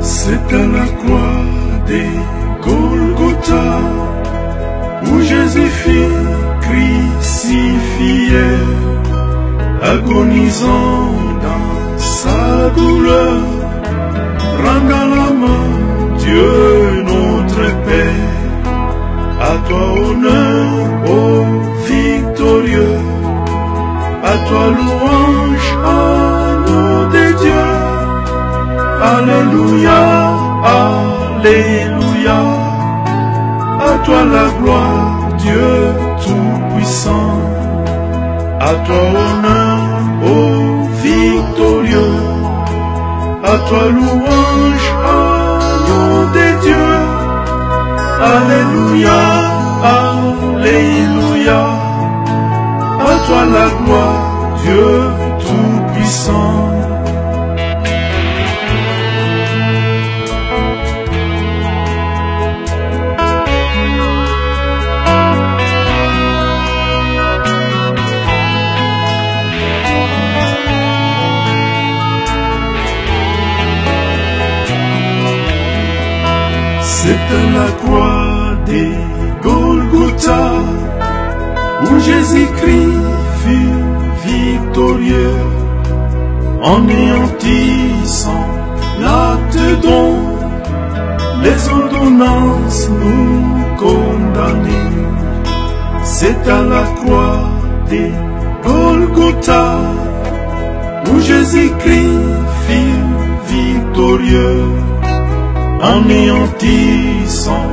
C'est à la croix des Golgotha où Jésus fut crucifié, agonisant dans sa douleur, rendant la main, Dieu notre Père. À toi honneur, ô victorieux, à toi louange, agneau de Dieu. Alléluia, Alléluia, à toi la gloire, Dieu tout-puissant. À toi honneur, ô victorieux, à toi louange, agneau de Dieu. Alléluia, Alléluia, à toi la gloire, Dieu tout-puissant. C'est à la croix des Golgotha où Jésus-Christ fut victorieux, anéantissant l'acte dont les ordonnances nous condamnaient. C'est à la croix des Golgotha où Jésus-Christ fut victorieux, anéantissant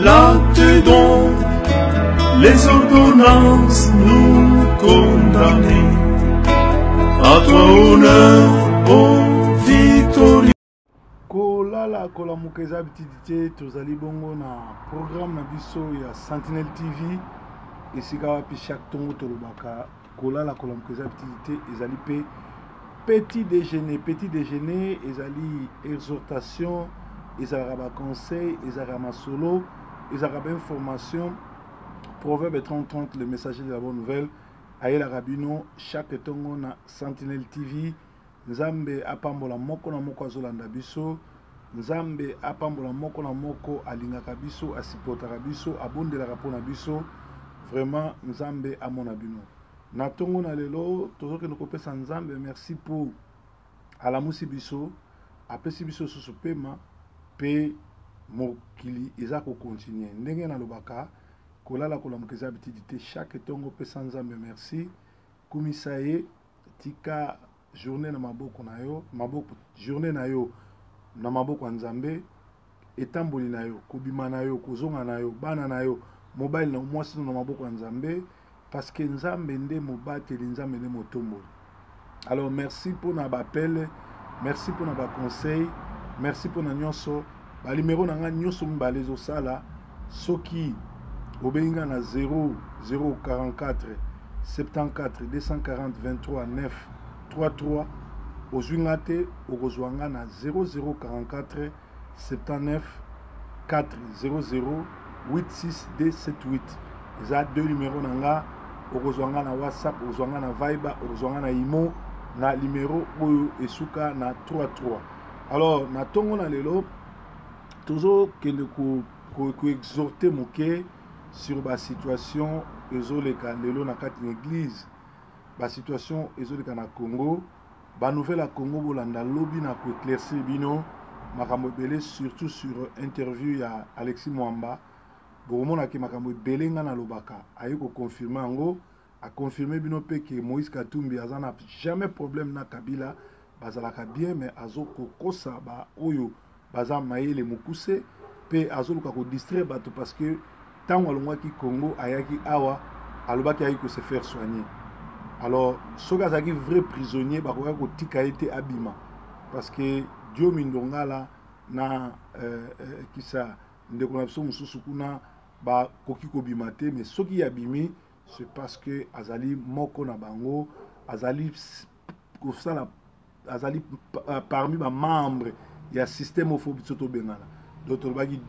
l'acte dont les ordonnances nous condamnaient. À toi honneur, ô victorieux. Kolala kola mukeza bitidite tozali bongo na programme na biso ya Sentinelle TV esika wapi chaque tongo tolobaka kolala kola mukeza bitidite ezali pe petit déjeuner ezali exhortation, ezalaka ba conseil, ezalaka masolo, ezalaka information. Proverbe 30-30, le messager de la bonne nouvelle. Ayela Rabino, chaque tongo na Sentinelle TV. Nzambe apambola moko na moko azolanda biso. Nzambe apambola moko na moko alingaka biso, asipotaka biso, abondelaka pona biso. Vraiment, Nzambe amona bino. Na tongo na lelo, tozoke nokopesa Nzambe, merci pour alamusi biso, apesi biso susu pema, pe mokili eza ko continuer. Ndenge na lobaka, kolala kola mukeza bitidite chaque tongo pesa Nzambe merci. Kumisaye tika journée na maboko na yo, journée na yo na maboko Nzambe, etamboli na yo, kobima na yo, kozonga na yo, bana na yo, mobile na mwasi na maboko Nzambe, parce que Nzambe nde mobateli, Nzambe nde motomboli. Alors merci pour na appel, merci pour na conseil, merci pour na nyonso, ba numéro na nga nyonso mbale zo sala, soki obenga na 0044 74 240 23 9 33 ozwingate okozwanga na 0044 79 400 86 278. Eza deux numéros na nga, okozwanga na WhatsApp, okozwanga na Viber, okozwanga na Imo na numéro oyo esuka na 33. Alors na tongo na lelo tozo kende ko exhorter moke sur la situation ezoleka lelo na kati l'église, la situation ezoleka na Congo, ba nouvelle à Congo bolanda lobby na ko éclaircir bino makambo belé, surtout sur interview ya Alexis Mwamba. Bomona ki makambo belé nga na lobaka ayi ko confirmer ngo, a confirmer bino pe que Moïse Katumbi azana jamais problème na Kabila, bazalaka bien mais azo ko kosa ba oyo baza mayele mukuse pe azo luka ko distraire bato parce que tant alongwaki Congo ayaki awa alobaki ayi ko se faire soigner. Alors soka zaki vrai prisonnier bakoka ko tika ete abima parce que Dio mindongala na kisa ndeko na biso mususu kuna ba koki ko bimate, mais soki yabimi c'est parce que azali moko na bango, azali kosala, azali parmi ba membre ya système ophobique soto bengala. D'autres bagi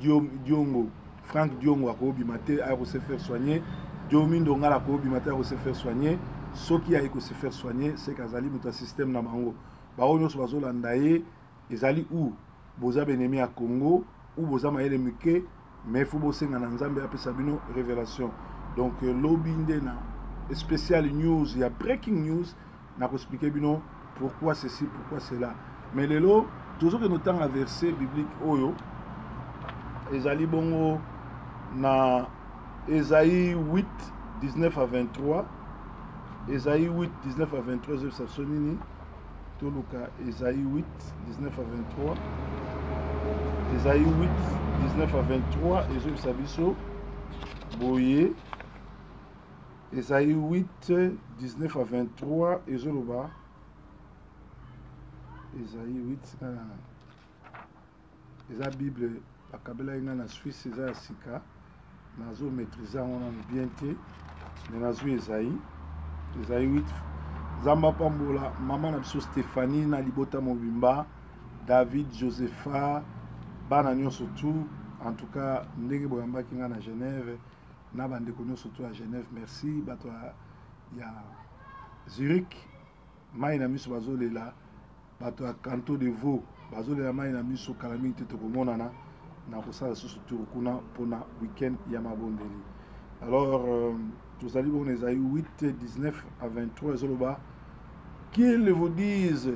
Diongo Franck Diongo a bimate a se faire soigner, Diomindo ngala ko bimate a se faire soigner. Soki a se faire soigner, c'est qu'azali muta système na bango. Ba onyo so bazolanda ye ezali ou boza benemi à Congo ou boza mayele mike mais il faut bosser na nzambe apesa bino révélation. Donc lobby nde na spécial news, il y a breaking news na ko expliquer bino pourquoi ceci, pourquoi cela. Mais lelo toujours que nous temps à verset biblique oyo ezali bongo na Ésaïe 8 19 à 23. Ésaïe 8 19 à 23 je ça sonini tout le cas. Ésaïe 8 19 à 23. Ésaïe 8 19 à 23 et je sabiso boye. Ésaïe 8 19 à 23 et je le bas. Ésaïe 8 la Bible la kabela ina na Suisse eza sika nazo maîtriser on bien té mais nazo Ésaïe 8 Zamba Pambola maman na biso Stéphanie na libota mobimba David Josepha bana nyonso tout en tout cas ndenge boyamba kinga na Genève na bande konyo surtout à Genève merci bato ya Zurich mai na miso bazolela bato ya Canton de Vaud bazolela mai na miso calamité to komonana na kosala surtout kuna pona week-end ya mabondeli. Alors tous allez bon Ésaïe 8 19 à 23 zoloba qu'ils vous disent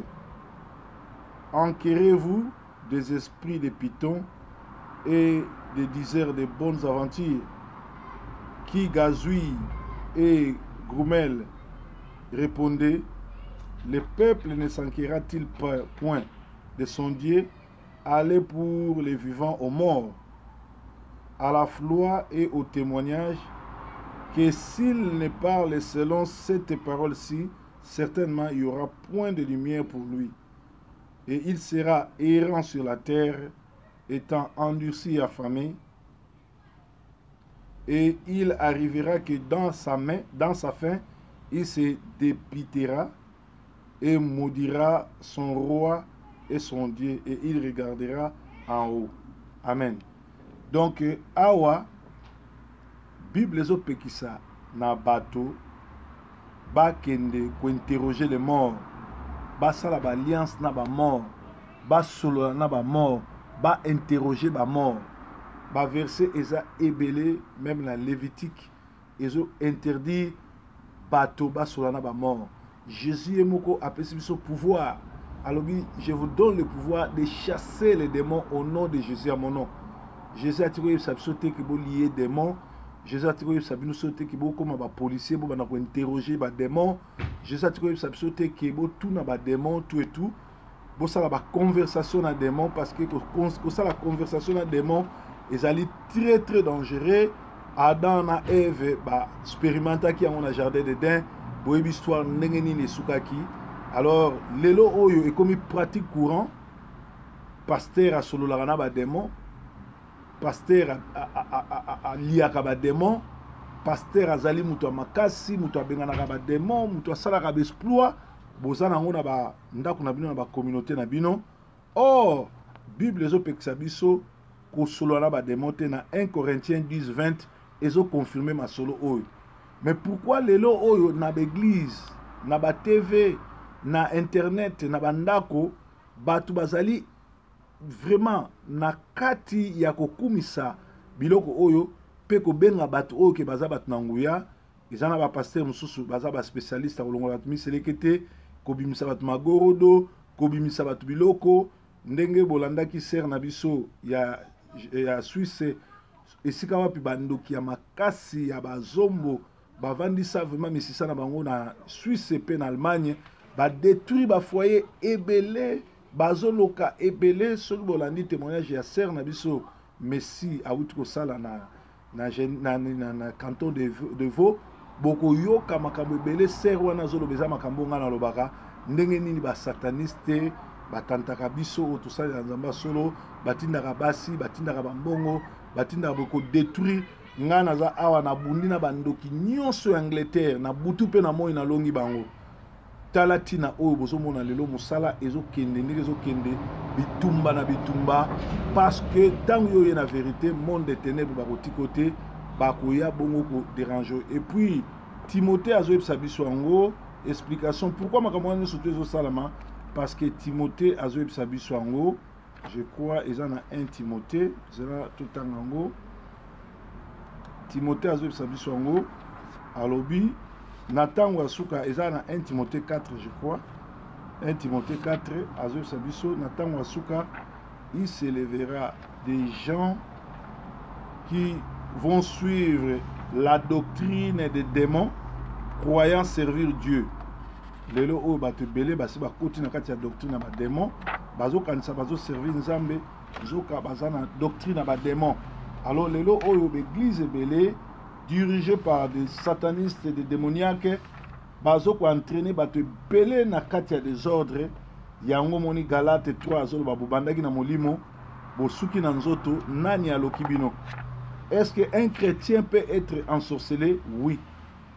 enquérez-vous des esprits de Python et des diseurs de bonnes aventures qui gazouillent et groumellent. Répondez, le peuple ne s'enquérera-t-il point de son Dieu? Allez pour les vivants aux morts, à la foi et au témoignage, que s'il ne parle selon cette parole-ci, certainement il n'y aura point de lumière pour lui. Et il sera errant sur la terre, étant endurci et affamé. Et il arrivera que dans sa faim, il se dépitera et maudira son roi et son Dieu, et il regardera en haut. Amen. Donc, awa, Bible zo pekisa na bato, ba kende ko interroger les morts, ba sala ba alliance na ba mort, ba solo na ba mort, ba interroger ba mort. Ba verset eza ebele, même la Lévitique, ezo interdit bato ba solo na ba mort. Jésus est moko apesi biso pouvoir. Alors, je vous donne le pouvoir de chasser les démons au nom de Jésus à mon nom. Jésus a tiré sa sauté qui est lié démons. Jésus a tiré sa sauté qui est comme un policier pour interroger les démons. Jésus a tiré sa sauté qui est tout dans les démons, tout et tout. Pour ça, la conversation dans les démons, parce que pour ça, la conversation dans les démons, ils allaient très très dangereux. Adam et Ève, expérimenta qui a un jardin d'Éden, pour une histoire n'engeni les soukaki. Alors, lelo oyo est comme une pratique courante. Pasteur a solo la ba démon, pasteur a liaka ba démon, pasteur a zali mutu makasi, mutu bengana ba démon, mutu sala ba exploit, bozana ngona ba ndako na bino na ba communauté na bino. Or, Bible ezo pekisa biso ko solo na ba démon te na 1 Corinthiens 10:20 ezo confirmer ma solo oyo. Mais pourquoi lelo oyo na ba église, na ba TV, na internet, na bandako, batu bazali vraiment na kati ya kokumisa biloko oyo pe ko benga batu oyo ke baza batu na nguya, ezana ba pasteur mususu baza ba spécialiste kolongola batu miselekete, ko bimisa batu magorodo, ko bimisa batu biloko, ndenge bolandaki ser na biso ya Suisse esika wapi bandoki ya makasi ya bazombo bavandisa vraiment misisa na bango na Suisse pe na Allemagne. Ba détruit ba foyer ebele bazoloka ebele soki bolandi témoignage ya ser na biso Messi awuti kosala na canton de Vaud boko yoka makambo ebele ser wana zolobeza makambo nga na lobaka ndenge nini ba sataniste batantaka biso otosala nzamba solo batindaka basi batindaka bambongo batindaka boko détruire nga naza awa na bundi na bandoki nyonso ya Angleterre na butu pe na moi na longi bango talatina oyo bozomona lelo musala ezokende ndenge ezokende bitumba na bitumba parce que tango yo ye na vérité monde des ténèbres bakoti côté bakoya bongo ko déranger. Et puis Timothée azoyebisa biso yango explication pourquoi makambo wana surtout ezosalama parce que Timothée azoyebisa biso yango je crois ils en a un Timothée zela tout tangango Timothée azo biso ngo alobi na tango asuka ils en a un Timothée 4 je crois 1 Timothée 4 azo biso na tango asuka il s'élèvera des gens qui vont suivre la doctrine des démons croyant servir Dieu. Lelo o ba te belé ba si ba koti na kati ya doctrine ba démon bazo kanisa bazo servir nzambe zoka bazana doctrine ba démon. Alors lelo o l'église belé dirigée par des satanistes et des démoniaques bazo ko entraîner ba te belé na kati ya des ordres yango moni Galate 3 azolo ba bobandaki na molimo bosuki na nzoto nani aloki bino. Est-ce qu'un chrétien peut être ensorcelé? Oui.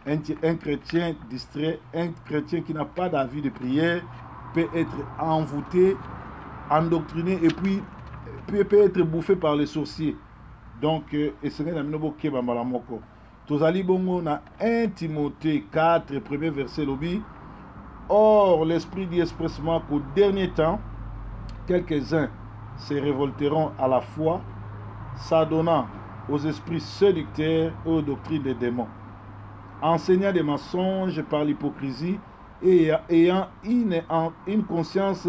Un chrétien distrait, un chrétien qui n'a pas d'avis de prière peut être envoûté, endoctriné et puis peut être bouffé par les sorciers. Donc, et ce n'est pas le cas. Tozali bongo na 1 Timothée 4, premier verset lobby. Or, l'Esprit dit expressément qu'au dernier temps, quelques-uns se révolteront à la foi, s'adonnant aux esprits séducteurs et aux doctrines des démons, enseignant des mensonges par l'hypocrisie et ayant une conscience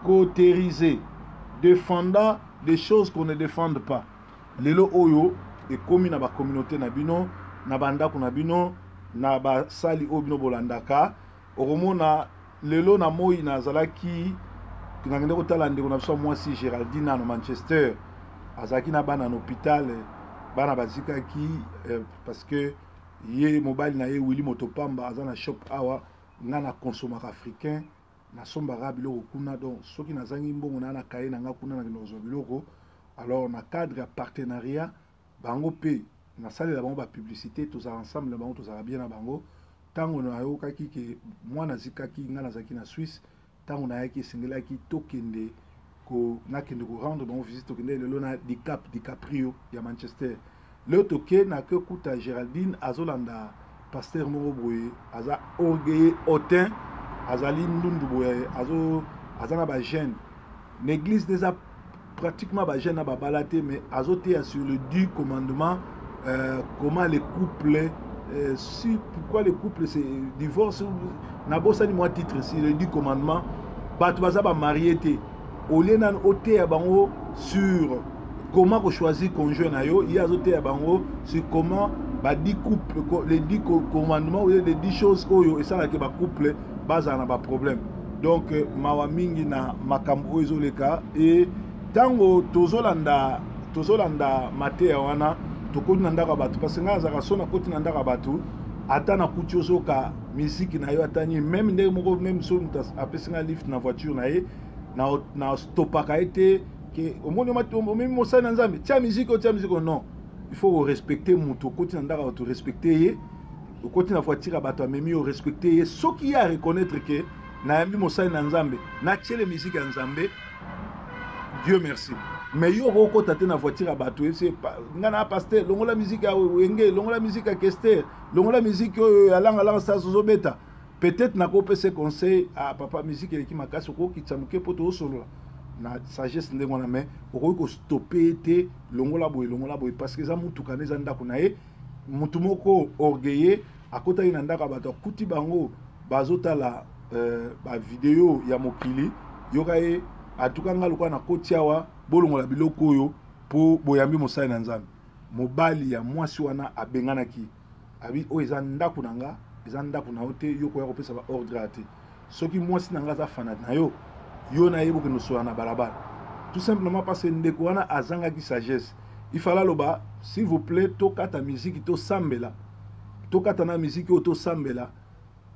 cautérisée, défendant des choses qu'on ne défend pas. Lelo oyo et komi na ba communauté na bino na banda kuna bino na ba sali obino bolandaka oromona lelo na moi na zalaki ngende ko talande ko na so moi si Géraldine na Manchester azaki na bana na hôpital bana bazika ki parce que ye mobile na ye Willy Motopamba azana shop awa ngana consommer africain na sombara biloko kuna donc soki nazangi mbongo na kaye na nga kuna na nozo biloko alors na cadre ya partenariat bango pe na salela bango ba publicité tous ensemble bango tous bien na bango tango na yo kaki ke mwana zikaki ngana zaki na Suisse tango na yaki singela ki tokende ko nakende ko rendre bango visite tokende lelo na DiCaprio ya Manchester le toke na ke kuta Géraldine azolanda pasteur moko boye aza orgueil hautain azali ndundu boye azana ba jeune l'église déjà pratiquement ba jeune na ba balate mais azoté sur le 10 commandement comment les couples si pourquoi les couples se divorcent na bosani moi titre si le 10 commandement bato baza ba marié té au lieu nan oté ya bango sur comment choisir conjoint na yo il a azoté ya bango sur comment ba 10 couples les 10 commandements ou les 10 choses oyo et ça là que ba couple baza na ba problème donc mawa mingi na makambo ezoleka et tango tozolanda mate ya wana tokoti na ndaka bato parce que nga azaka sona koti na ndaka bato ata na kuti ozoka musique na yo atani même ndenge moko même so apesinga lift na voiture na ye na stopaka ete ke omoni omemi mosali na nzambe tia musique non il faut respecter mutu okoti na ndaka bato respecter ye okoti na voiture bato amemi yo respecter ye soki ya reconnaître ke na yambi mosali na nzambe na tiele musique ya nzambe Dieu merci. Mais yo roko tate na voiture à bateau c'est ngana pasteur longola musique à wenge longola musique à kester longola musique alanga ça zobeta peut-être na ko pese conseil à papa musique qui makasi ko kitsamuke poto solo na sagesse ndengona mais ko stopper te longola boy parce que za mutu kaneza ndako na ye mutu moko orgueilleux akota ina ndaka bato kuti bango bazotala ba vidéo ya mokili yokaye atukanga lokwa na kotiawa bolongola biloko oyo po boyambi mosali na nzambe mobali ya mwasi wana abenganaki abi o eza ndako nanga eza ndako na ote yoko ya kopesa ba ordre ate soki mwasi nanga za fana na yo na yebo ke noso na balabala tout simplement parce que ndeko wana azanga ki sagesse il fallait loba s'il vous plaît tokata musique to sambela tokata na musique to sambela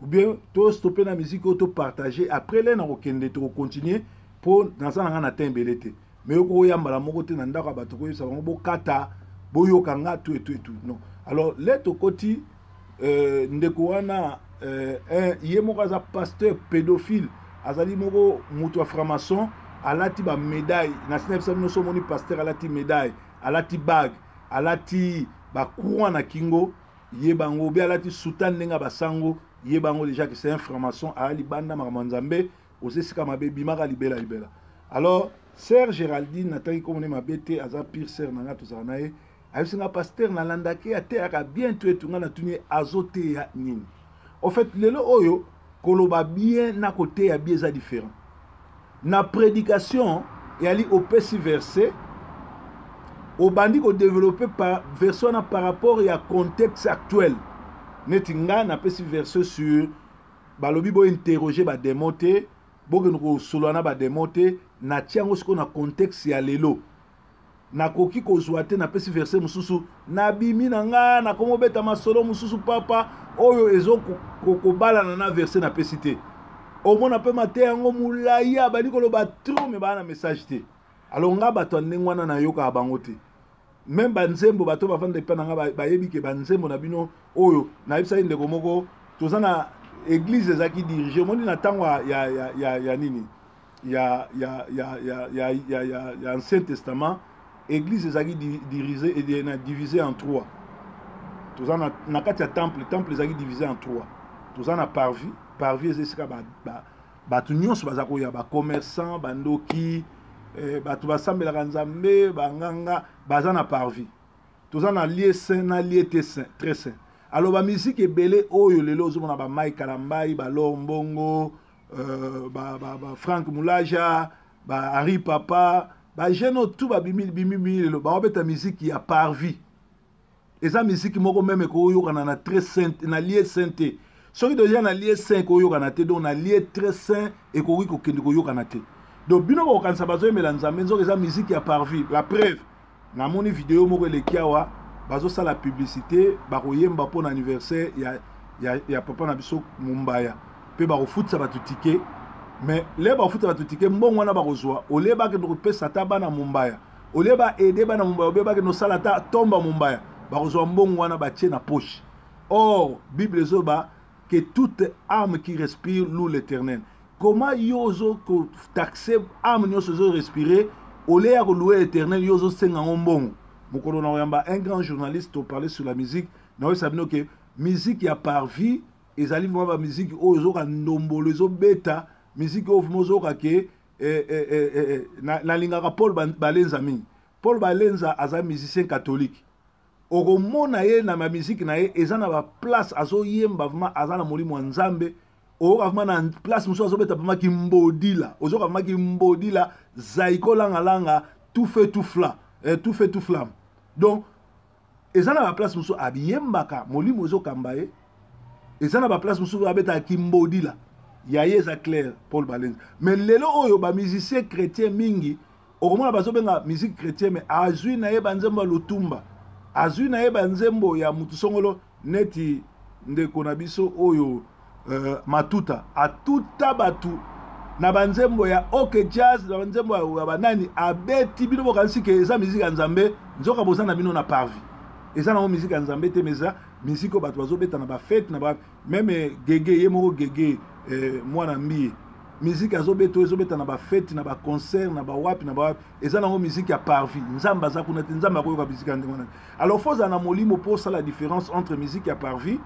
ou bien to stopper na musique to partager après les na kokende to continuer pour dans un na tembelete mais ko yamba la moko te na ndaka bato ko yisa bango bokata boyoka nga tout non alors les tokoti ndeko wana ye moko za pasteur pédophile azali moko mutu franc-maçon alati ba médaille na sinepsa no so moni pasteur alati médaille alati bague alati ba couronne na kingo ye bango bi alati sultan nenga basango ye bango déjà que c'est un franc-maçon ali banda makambo nzambe osesika mabe bimaka libela Alors sœur Géraldine nataki comme ma bête aza pire sœur nanga tozala naye ayosinga pasteur nalandaki ateyaka bien to etunga na tuni azoteya nini. En fait lelo oyo koloba bien na côté ya bien za différent. Na prédication yali opesi verset au bandi ko développer par version par rapport à contexte actuel. Netinga na pesi verset sur balobi bo interroger ba démonter boke no solana ba démonter na tiango siko na contexte ya lelo. Na koki ko zoate na pesi verset mususu na bimi na nga na komo beta masolo mususu papa oyo ezo ko bala na verset na pesi te. Au moins pe maté yango mulaya bani ko loba trop me ba na message te. Alors nga bato ndengwana na yoka bango te. Même banzembo bato bafanda pe na nga ba yebi ke banzembo na bino oyo na yebisa ndeko moko tozana église ezaki diriger moni na tango ya nini ya Ancien Testament église ezaki dirigée et divisée en trois. Tozana na kati ya temple ezaki divisé en trois. Tozana parvis ezesika bato nyonso bazako ya ba commerçant bandoki bato basambelaka nzambe banganga baza na parvis. Tozana lieu saint na lieu très saint. Alors ba musique ebele oyo lelo ozomona ba Mike Kalambai ba Lombongo ba Frank Mulaja ba Henri Papa ba jeno tout ba bimi lelo ba obeta musique ya parvis. Eza musique moko même ko oyo na très sainte na lieu sainté. Soki déjà na lieu saint ko oyo kana te donc na lieu très saint et ko wi ko kende ko yo kana te. Donc bino ko kanisa bazo emela nzambe nzo eza musique ya parvis. La preuve na moni vidéo moko elekiawa bazo sa la publicité bakoyemba pour l'anniversaire ya papa na biso Mumbaya pe bako futsa batu ticket mais les bako futsa batu ticket mbongo wana bakozwa ole ba ke no pesa ta bana Mumbaya ole ba aider bana Mumbaya obe ba ke no salata tomba Mumbaya bakozwa mbongo wana batie na poche. Or Bible zoba que toute âme qui respire loue l'Éternel. Comment yozo ko taxer âme nyoso zo respirer ole ya ko louer l'Éternel yozo senga mbongo. Un grand journaliste a parlé sur la musique. Nous savons que la musique a parvi. Et ça livre la musique où ils ont nombreux bêta. Musique où ils ont na lingaka Paul Balenza mingi. Paul Balenza est un musicien catholique. Au monde na ma musique na eza na ba place azo yemba vraiment azana molimo nzambe. Au vraiment na place muso azo beta vraiment kimbodila. Ozo vraiment kimbodila zaiko langa tout fait tout fla. Tout fait tout flamme. Donc, ils ont la place muso abiyembaka moli mozo kambaye. Ils ont la place muso abeta kimbodi la. Yaye za clair Paul Balenza. Mais lelo oyo ba musicien chrétien mingi, au moins bazo benga musique chrétien mais azui na ye banzembo lutumba. Azui na ye banzembo ya mutu songolo neti ndeko na biso oyo matuta atuta batu na banzembo ya OK jazz na banzembo ya banani abeti bino bokanisi ke eza musique ya nzambe nzoka bozana bino na parvi eza na musique ya nzambe te meza musique bato bazobeta na ba fête na ba même gege ye moko gege mwana mbi musique azobeta ezobeta na ba fête na ba concert na ba wapi eza na musique ya parvi nzamba za kuna te nzamba ko musique ya ndengwana. Alors faut na molimo pour ça la différence entre musique ya parvi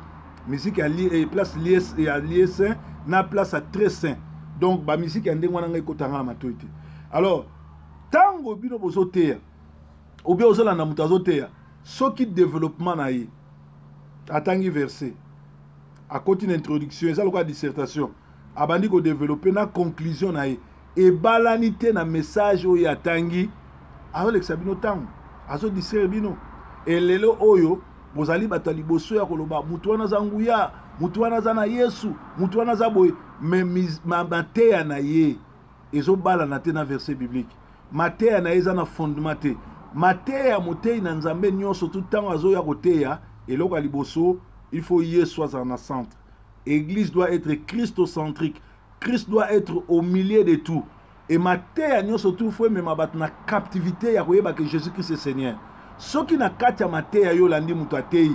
musique ya place lies et à lies na place à très saint. Donc ba musique ya ndengwana ngai kotanga na matoite. Alors tango bino bozoteya ou bien ozolanda mutu azoteya soki développement na ye atangi verset a côté d'introduction eza lokola dissertation abandi ko développer na conclusion na ye ebalanité na message oyo atangi azolekisa bino tango azodisere bino elelo oyo bozali bato ya liboso ya koloba mutu wana za nguya mutu wana za na Yesu mutu wana za boye mais mateya na ye ezobala na te na verset biblique mateya na ye eza na fondement te mateya motei na nzambe nyonso tout temps azoya koteya eloko ya liboso il faut Yesu aza na centre. Église doit être christocentrique. Christ doit être au milieu de tout. Et mateya nyonso tout faut même abattre na captivité ya koyeba que Jésus-Christ est Seigneur. Soki na kati ya mateya yo landi mutu atei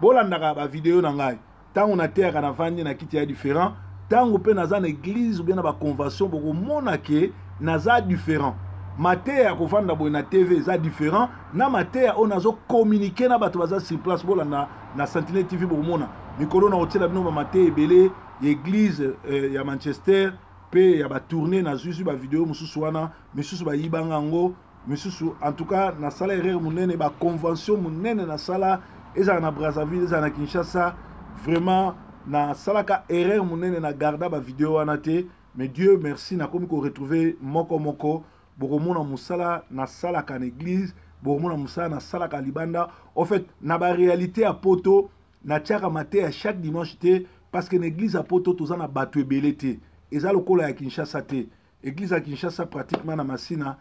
bolandaka ba video na ngai tango na teya kana vandi na kiti ya différent tango pe naza na église ou bien na ba convention boko mona ke naza différent. Mateya ko vanda boy na TV za différent na mateya on azo communiquer na bato baza sur place bolanda na Sentinel TV boko mona mikolo na otela bino ba mateya ebele église ya Manchester pe ya ba tourner na zuzu ba vidéo mususu wana misusu ba yibanga ngo misusu en tout cas na sala erreur munene ba convention munene na sala eza na Brazzaville eza na Kinshasa vraiment na sala ka erreur munene na garda ba vidéo wana te mais Dieu merci na komi ko retrouver moko bokomona musala na sala ka église bokomona musala na sala ka libanda en fait na ba réalité à poto na tiaka maté à chaque dimanche te parce que l'église à poto toza na bato ebele te eza lokola ya Kinshasa te église à Kinshasa pratiquement na masina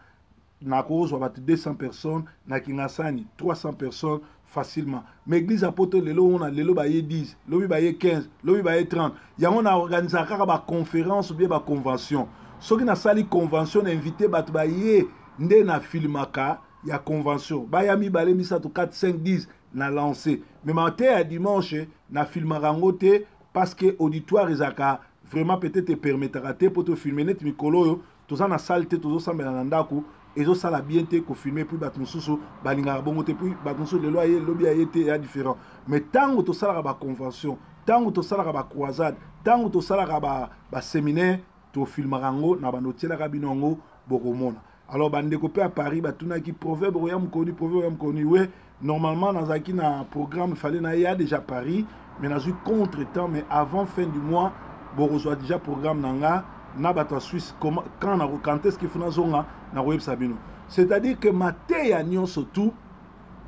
na kozwa bato 200 personnes na Kingasani 300 personnes facilement mais église à poto lelo on a lelo ba ye 10 lobi ba ye 15 lobi ba ye 30 yango na organiser kaka ba conférence ou bien ba convention soki na sali convention na invité bato ba ye nde na filmaka ya convention ba ya mibale misato 4 5 10 na lancé mais matin à dimanche na filmaka ngo te parce que auditoire ezaka vraiment peut-être permettra te pour te filmer net mikolo yo toza na salle te tozo sambela na ndako ezo sala bien te ko filmer puis bat mususu balinga bongo te puis bat mususu lelo aye lobi aye te ya différent mais tango to sala ba convention tango to sala ba croisade tango to sala ba séminaire to filmera ngo na banotiela ka binongo bokomona alors bandeko pe à Paris batuna ki proverbe royam koni ouais normalement dans aki na programme fallait na ya déjà Paris mais na eu contre-temps mais avant fin du mois bon reçoit déjà programme nanga na bato Suisse comment quand est-ce qu'il faut na zonga na web sabino c'est-à-dire que maté ya nyonso tout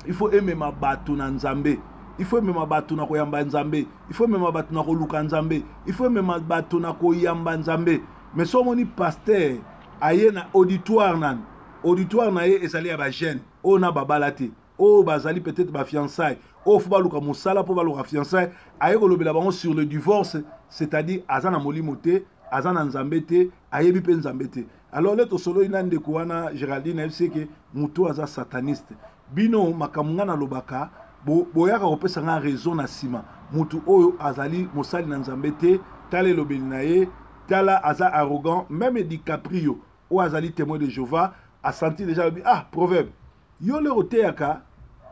il faut aimer ma bato na nzambe il faut aimer ma bato na koyamba nzambe il faut aimer ma bato na koluka nzambe il faut aimer ma bato na koyamba nzambe mais so moni pasteur aye na auditoire na ye ezali ya ba jeune o na babalate o bazali peut-être ba fiançailles o faut baluka musala po baluka fiançailles aye ko lobela bango sur le divorce c'est-à-dire azana molimo te azana nzambe te ayebi pe nzambe te alors leto solo ina ndeko wana Géraldine FC que muto aza sataniste bino makamunga na lobaka boyaka kopesa nga raison na sima mutu oyo azali mosali na nzambe te tala lobeli na ye tala aza arrogant même DiCaprio o azali témoin de Jéhovah a senti déjà ah proverbe yo le oteyaka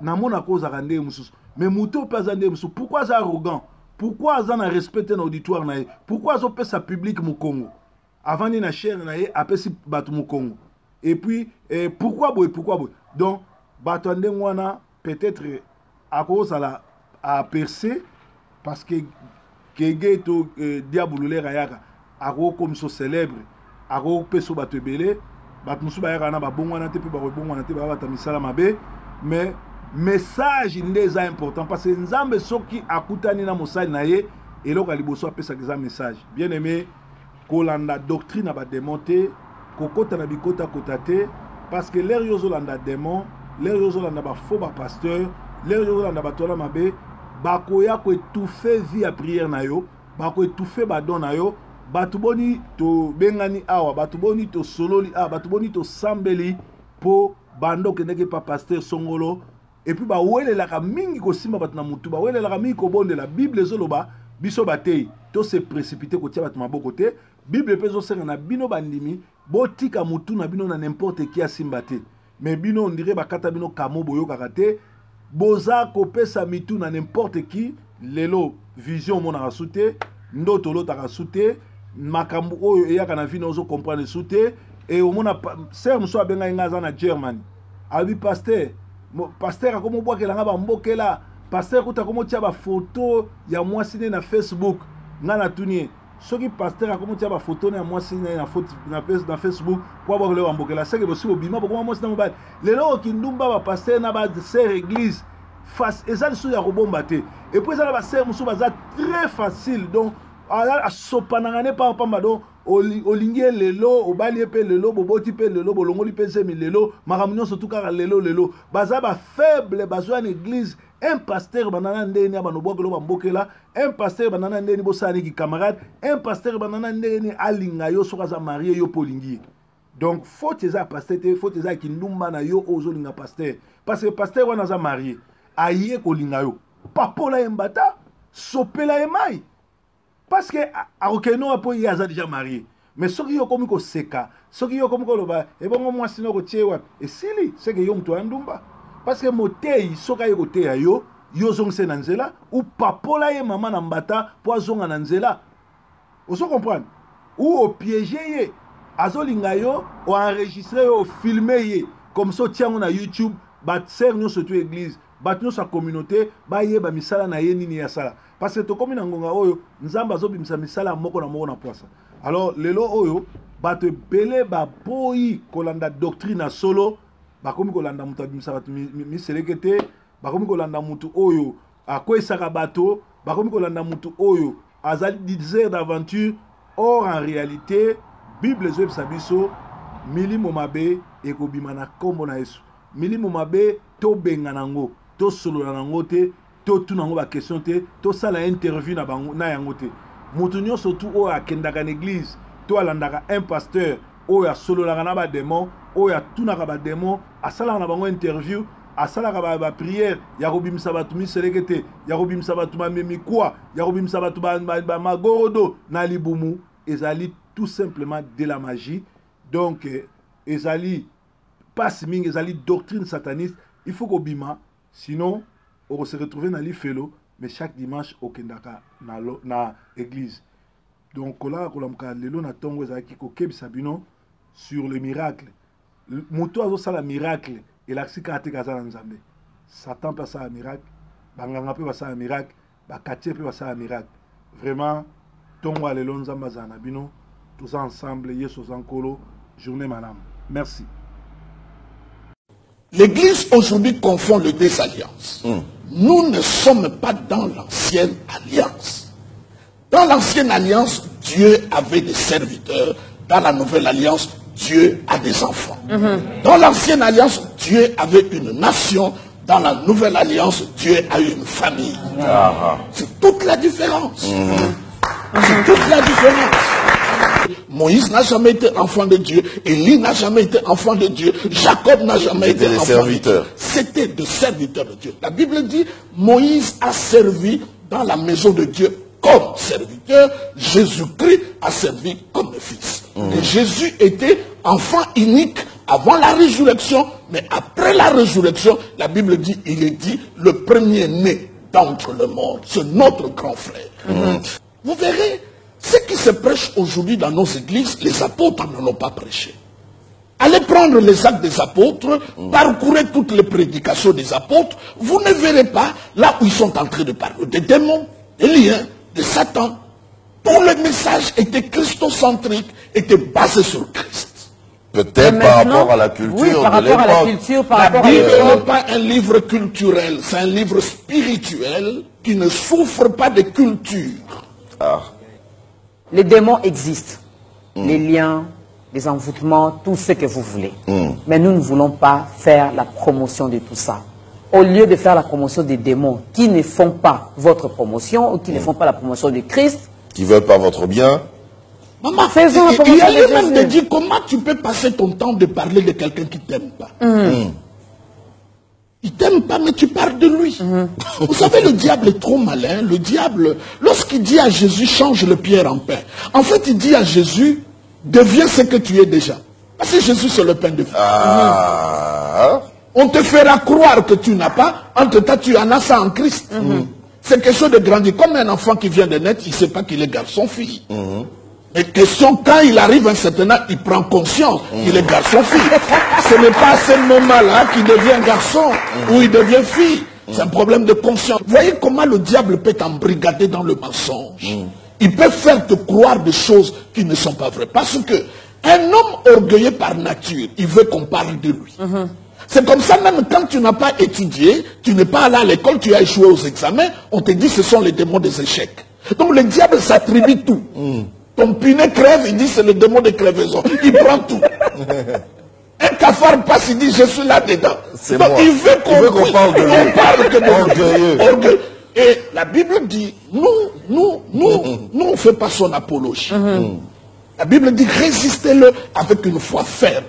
na mona koza rande mususu mais muto pe azande mususu pourquoi aza arrogant pourquoi aza na respecter na auditoire na ye pourquoi azo pesa public mu Congo avant ni na chair na ye apesi bato mu Congo et puis pourquoi boy donc bato ande wana peut-être à cause à percer parce que kege to diabolole rayaka ako comme so célèbre ako peso bato ebele bato musu bayaka na babongwana te pe ba rebongwana te ba bata misala mabe mais message ndeza important parce que nzambe soki akutani na mosali na ye eloko liboso apesa keza message bien aimé kolanda doctrine ba démonter kokota na bikota kotate parce que l'air yozolanda démon l'air yozolanda ba faux ba pasteur l'air yozolanda ba tola mabe bakoya ko étouffer vie à prière na yo bako étouffer ba don na yo batu boni to bengani awa batu boni to sololi a batu boni to sambeli po bando kendeke pa pasteur songolo et puis ba wele la mingi ko simba batna mutu ba wele la mingi ko bonde la Bible zoloba biso batei to se précipiter ko tia batma bokote Bible pezo senga na bino bandimi botika mutu na bino na n'importe qui asimbate mais bino on dirait bakata bino kamo boyo kakate boza ko pesa mitu na n'importe qui lelo vision mona rasute ndoto lota rasute makambu oyo eyaka na vino ozo comprendre sute et au mona ser muso abenga ngaza na Germany abi pasteur akomo bwakela nga bambokela pasteur kuta komo tia ba photo ya mwasine na Facebook nga na tunie soki pasteur akomo tia ba photo na mwasine na Facebook kwa ba le bambokela seke bosi bima bokoma mwasine mobile lelo kindumba ba pasteur na ba sœur église face ezali so ya kobomba te et puis ezala ba sœur musu baza très facile donc a sopanangane pa pamba donc olingi lelo obali pe lelo boboti pe lelo bolongoli pe semi lelo makamunyo surtout kaka lelo baza ba faible bazwa en église un pasteur banana ndeni abanobokelo bambokela un pasteur banana ndeni bosani ki camarade un pasteur banana ndeni alinga yo soka za marié yo polingi donc faut eza pasteur te faut eza kindumba na yo ozolinga pasteur parce que pasteur wana za marié aye kolinga yo papola embata sopela emai parce que Arokeno apo il a déjà marié mais ce qui yo comme ko seka ce qui yo comme ko loba e bongo mwasi no ko tiewa et sili c'est que yo mtu andumba parce que motei soka yo kote ya yo zongse na nzela ou papola ye mama na mbata po zonga na nzela oso comprendre ou au piéger azolinga yo ou enregistrer ou filmer ye comme ça tiens on a YouTube bat ser nous surtout église bat nous sa communauté ba ye ba misala na ye nini ya sala parce que to comme na ngonga oyo nzamba azobimisa misala moko na poisa alors lelo oyo bat belé ba boyi kolanda doctrine solo ba komi kolanda mutu abimisa bat miselekete ba komi kolanda mutu oyo akwesaka bato ba komi kolanda mutu oyo azali désert d'aventure. Or en réalité Bible zoe sabiso milimo mabe ekobima na kombo na Yesu milimo mabe to benga nango to solo nango te to tunango ba question te to sala interview na bango na yango te mutu nyonso tu o akendaka na église to alandaka un pasteur o ya solo na ba démon o ya tunaka ba démon asala na bango interview asala ba prière ya kobimisa batu miselekete ya kobimisa batu mamemi kwa ya kobimisa batu ba magorodo na libumu ezali tout simplement de la magie. Donc ezali pas ming ezali doctrine sataniste. Il faut qu'obima sinon on va se retrouver dans l'ifelo mais chaque dimanche au kendaka na église. Donc là kolamka lelo na tongo ezaki ko kebisa bino sur le miracle. Moto azo sala miracle et la sikate kaza na nzambe. Satan passe à miracle, banganga pe passe à miracle, bakatche pe passe à miracle. Vraiment tongo alelo nzamba zana bino tous ensemble yeso zankolo journée madame. Merci. L'église aujourd'hui confond les deux alliances. Nous ne sommes pas dans l'ancienne alliance. Dans l'ancienne alliance, Dieu avait des serviteurs. Dans la nouvelle alliance, Dieu a des enfants. Dans l'ancienne alliance, Dieu avait une nation. Dans la nouvelle alliance, Dieu a une famille. C'est toute la différence. C'est toute la différence. Moïse n'a jamais été enfant de Dieu. Élie n'a jamais été enfant de Dieu. Jacob n'a jamais été enfant de Dieu. C'était des serviteurs de Dieu. La Bible dit, Moïse a servi dans la maison de Dieu comme serviteur. Jésus-Christ a servi comme fils. Et Jésus était enfant unique avant la résurrection. Mais après la résurrection, la Bible dit, il est dit, le premier-né d'entre les morts. C'est notre grand frère. Vous verrez, ce qui se prêche aujourd'hui dans nos églises, les apôtres ne l'ont pas prêché. Allez prendre les actes des apôtres, parcourez toutes les prédications des apôtres, vous ne verrez pas là où ils sont en train de parler des démons, des liens, de Satan. Tout le message était christocentrique, était basé sur Christ. Peut-être par rapport à la culture. Oui, par rapport à la culture, par rapport à la Bible n'est pas un livre culturel, c'est un livre spirituel qui ne souffre pas de culture. Les démons existent. Les liens, les envoûtements, tout ce que vous voulez. Mais nous ne voulons pas faire la promotion de tout ça. Au lieu de faire la promotion des démons qui ne font pas votre promotion ou qui ne font pas la promotion de Christ, qui ne veulent pas votre bien. Maman, il y a lui-même de dire comment tu peux passer ton temps de parler de quelqu'un qui ne t'aime pas. Il ne t'aime pas, mais tu parles de lui. Vous savez, le diable est trop malin. Le diable, lorsqu'il dit à Jésus, change le pierre en pain. En fait, il dit à Jésus, deviens ce que tu es déjà. Parce que Jésus, c'est le pain de vie. On te fera croire que tu n'as pas. Entre temps, tu en as ça en Christ. C'est quelque chose de grandi. Comme un enfant qui vient de naître, il ne sait pas qu'il est garçon-fille. Mais question, quand il arrive à un certain âge, il prend conscience qu'il est garçon-fille. Ce n'est pas à ce moment-là qu'il devient garçon ou il devient fille. C'est un problème de conscience. Vous voyez comment le diable peut t'embrigader dans le mensonge. Il peut faire te croire des choses qui ne sont pas vraies. Parce que un homme orgueilleux par nature, il veut qu'on parle de lui. C'est comme ça, même quand tu n'as pas étudié, tu n'es pas allé à l'école, tu as échoué aux examens, on te dit que ce sont les démons des échecs. Donc le diable s'attribue tout. Ton pinet crève, il dit c'est le démon de crevaison. Il prend tout. Un cafard passe, il dit je suis là-dedans. Donc il veut qu'on parle de lui. On parle de orgueilleux. Et la Bible dit, nous on ne fait pas son apologie. La Bible dit résistez-le avec une foi ferme.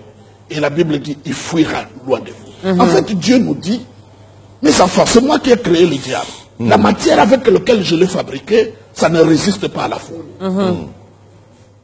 Et la Bible dit il fuira loin de vous. En fait, Dieu nous dit, mes enfants, c'est moi qui ai créé le diable. La matière avec laquelle je l'ai fabriqué, ça ne résiste pas à la foi.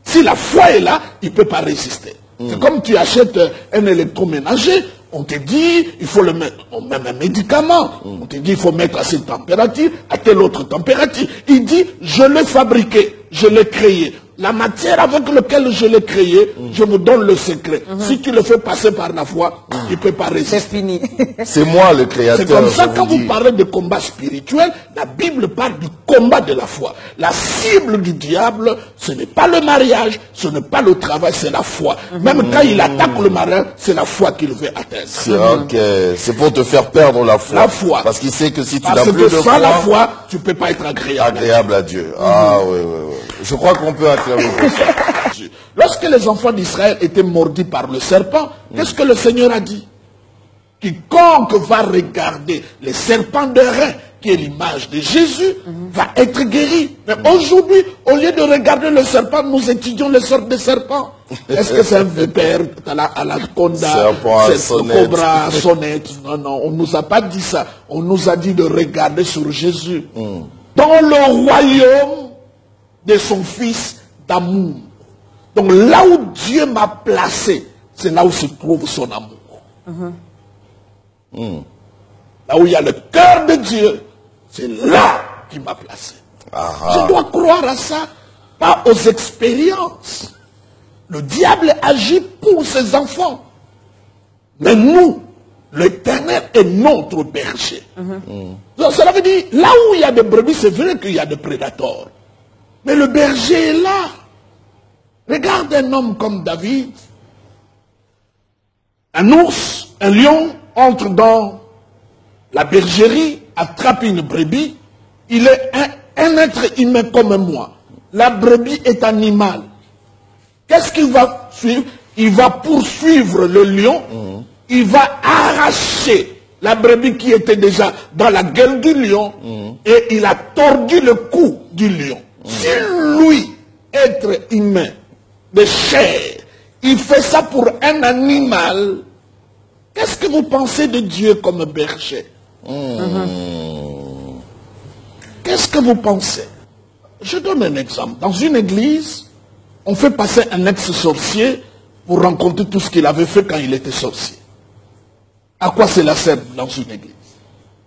Si la foi est là, il ne peut pas résister. C'est comme tu achètes un électroménager, on te dit, il faut le mettre, même un médicament, on te dit, il faut mettre à cette température, à telle autre température. Il dit, je l'ai fabriqué, je l'ai créé, la matière avec laquelle je l'ai créé, je me donne le secret. Si tu le fais passer par la foi, tu ne peux pas résister. C'est fini. C'est moi le créateur. C'est comme ça, quand vous parlez de combat spirituel, la Bible parle du combat de la foi. La cible du diable, ce n'est pas le mariage, ce n'est pas le travail, c'est la foi. Même quand il attaque le mariage, c'est la foi qu'il veut atteindre. Ok, c'est pour te faire perdre la foi. La foi. Parce qu'il sait que si tu n'as Parce plus que de sans la foi, foi, tu ne peux pas être agréable. agréable à Dieu. Ah oui, oui, oui. Je crois qu'on peut acclamer pour ça. Lorsque les enfants d'Israël étaient mordus par le serpent, qu'est-ce que le Seigneur a dit? Quiconque va regarder les serpents de rein, qui est l'image de Jésus, va être guéri. Mais aujourd'hui, au lieu de regarder le serpent, nous étudions les sortes de serpents. Est-ce que c'est un vipère à la conda, c'est un cobra, à sonnette? Non, non, on ne nous a pas dit ça. On nous a dit de regarder sur Jésus. Dans le royaume de son fils d'amour. Donc là où Dieu m'a placé, c'est là où se trouve son amour. Là où il y a le cœur de Dieu, c'est là qu'il m'a placé. Je dois croire à ça, pas aux expériences. Le diable agit pour ses enfants. Mais nous, l'Éternel est notre berger. Donc cela veut dire, là où il y a des brebis, c'est vrai qu'il y a des prédateurs. Mais le berger est là. Regarde un homme comme David. Un ours, un lion entre dans la bergerie, attrape une brebis. Il est un être humain comme moi. La brebis est animal. Qu'est-ce qu'il va suivre? Il va poursuivre le lion. Il va arracher la brebis qui était déjà dans la gueule du lion. Et il a tordu le cou du lion. Si lui, être humain, de chair, il fait ça pour un animal, qu'est-ce que vous pensez de Dieu comme berger? Qu'est-ce que vous pensez? Je donne un exemple. Dans une église, on fait passer un ex-sorcier pour rencontrer tout ce qu'il avait fait quand il était sorcier. À quoi cela sert dans une église?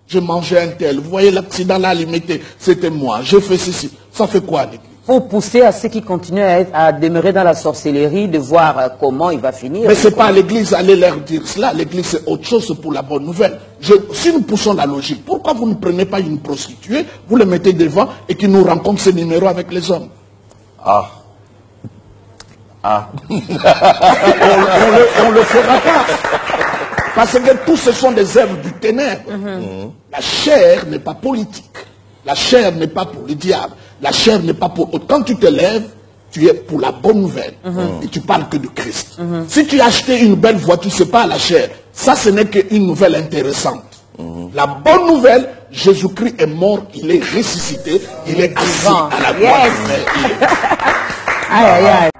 Je mangeais un tel, vous voyez l'accident là limité, c'était moi, j'ai fait ceci. Ça fait quoi à l'église? Pour pousser à ceux qui continuent à demeurer dans la sorcellerie, de voir comment il va finir. Mais ce n'est pas à l'église, allez leur dire cela. L'église, c'est autre chose pour la bonne nouvelle. Si nous poussons la logique, pourquoi vous ne prenez pas une prostituée, vous le mettez devant et qui nous rencontre ses numéros avec les hommes? Ah. On ne le fera pas. Parce que tous ce sont des œuvres du ténèbre. La chair n'est pas politique. La chair n'est pas pour le diable. La chair n'est pas pour... Quand tu te lèves, tu es pour la bonne nouvelle. Et tu parles que de Christ. Si tu as acheté une belle voiture, ce n'est pas la chair. Ça, ce n'est qu'une nouvelle intéressante. La bonne nouvelle, Jésus-Christ est mort, il est ressuscité, il est assis à la droite. Aïe, aïe, aïe.